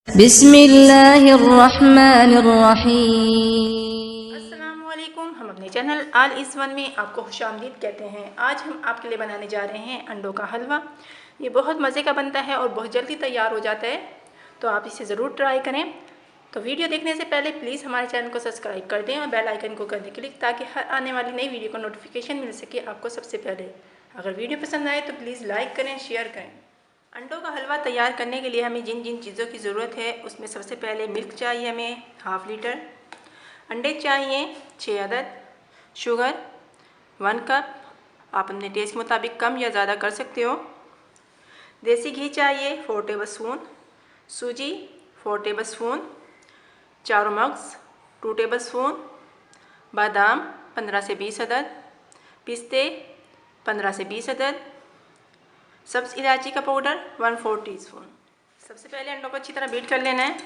बिस्मिल्लाहिर्रहमानिर्रहीम। अस्सलामुअलैकुम। हम अपने चैनल आल इज़ वन में आपको खुशामदीद कहते हैं। आज हम आपके लिए बनाने जा रहे हैं अंडों का हलवा। ये बहुत मज़े का बनता है और बहुत जल्दी तैयार हो जाता है, तो आप इसे ज़रूर ट्राई करें। तो वीडियो देखने से पहले प्लीज़ हमारे चैनल को सब्सक्राइब कर दें और बेल आइकन को कर दें क्लिक, ताकि हर आने वाली नई वीडियो का नोटिफिकेशन मिल सके आपको सबसे पहले। अगर वीडियो पसंद आए तो प्लीज़ लाइक करें, शेयर करें। अंडों का हलवा तैयार करने के लिए हमें जिन जिन चीज़ों की ज़रूरत है उसमें सबसे पहले मिल्क चाहिए, हमें हाफ़ लीटर। अंडे चाहिए 6 अदद। शुगर 1 कप, आप अपने टेस्ट के मुताबिक कम या ज़्यादा कर सकते हो। देसी घी चाहिए 4 टेबल स्पून। सूजी 4 टेबल स्पून। चारों मग्स 2 टेबल स्पून। बादाम 15 से 20 अदद। पिस्ते 15 से 20 अदद। सब्ज़ इलायची का पाउडर 1/4 टीस्पून। सबसे पहले अंडों को अच्छी तरह बीट कर लेना है।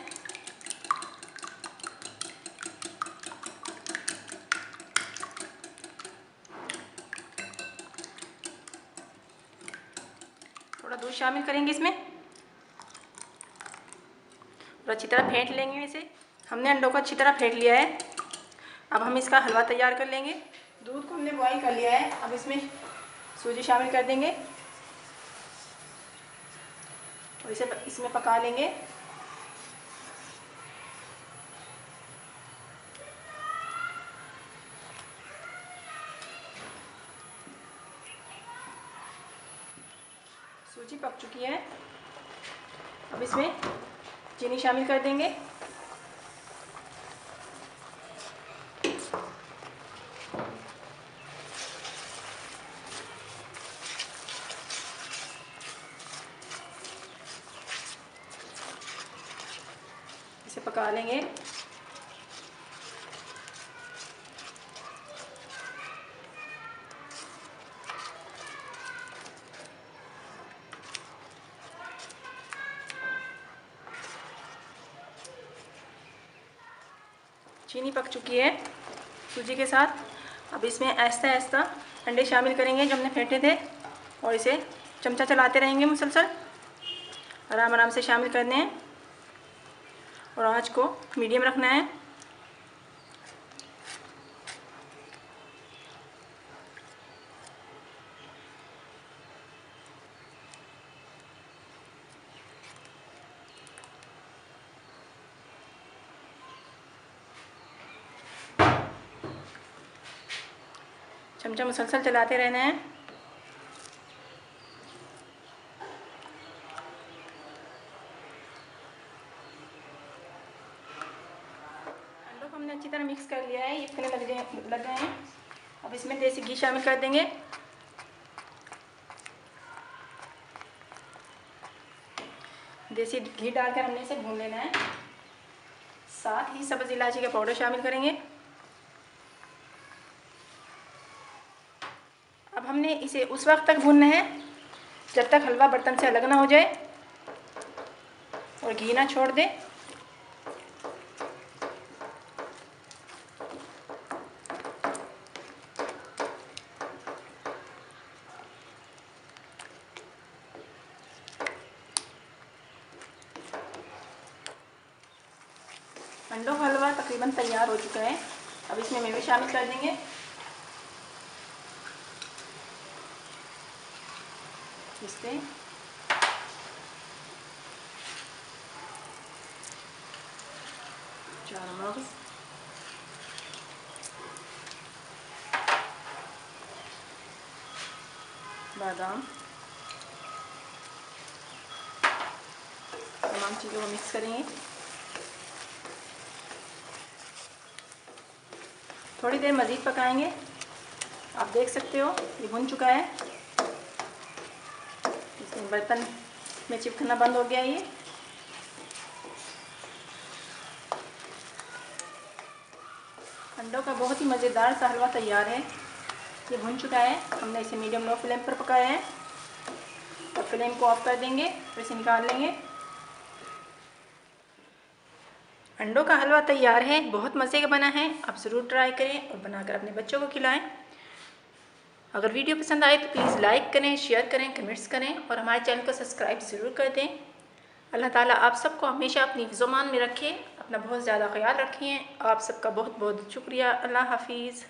थोड़ा दूध शामिल करेंगे इसमें और अच्छी तरह फेंट लेंगे इसे। हमने अंडों को अच्छी तरह फेंट लिया है। अब हम इसका हलवा तैयार कर लेंगे। दूध को हमने बॉईल कर लिया है। अब इसमें सूजी शामिल कर देंगे और इसे इसमें पका लेंगे। सूजी पक चुकी है। अब इसमें चीनी शामिल कर देंगे। इसे पका लेंगे। चीनी पक चुकी है सूजी के साथ। अब इसमें आहिस्ता आहिस्ता अंडे शामिल करेंगे जो हमने फेंटे थे और इसे चमचा चलाते रहेंगे मुसलसल। आराम आराम से शामिल करने हैं और आंच को मीडियम रखना है। चमचा मुसलसल चलाते रहना है। अंडों को हमने अच्छी तरह मिक्स कर लिया है, ये फूलने लग गए हैं। अब इसमें देसी घी शामिल कर देंगे। देसी घी डालकर हमने इसे भून लेना है। साथ ही सब्ज़ इलायची का पाउडर शामिल करेंगे। अब हमने इसे उस वक्त तक भूनना है जब तक हलवा बर्तन से अलग ना हो जाए और घी ना छोड़ दे। अंडों का हलवा तकरीबन तैयार हो चुका है। अब इसमें मेवे शामिल कर देंगे। पिस्ते, चार मगज, बादाम, तमाम चीज़ों को मिक्स करेंगे। थोड़ी देर मज़ीद पकाएंगे। आप देख सकते हो ये भुन चुका है। इसमें बर्तन में चिपकना बंद हो गया। ये अंडों का बहुत ही मज़ेदार सा हलवा तैयार है। ये भुन चुका है। हमने इसे मीडियम लो फ्लेम पर पकाया है और फ्लेम को ऑफ कर देंगे और इसे निकाल लेंगे। अंडों का हलवा तैयार है, बहुत मज़े का बना है। आप ज़रूर ट्राई करें और बनाकर अपने बच्चों को खिलाएं। अगर वीडियो पसंद आए तो प्लीज़ लाइक करें, शेयर करें, कमेंट्स करें और हमारे चैनल को सब्सक्राइब ज़रूर कर दें। अल्लाह ताला आप सबको हमेशा अपनी ज़ुबान में रखे। अपना बहुत ज़्यादा ख्याल रखिए। आप सबका बहुत बहुत शुक्रिया। अल्लाह हाफिज़।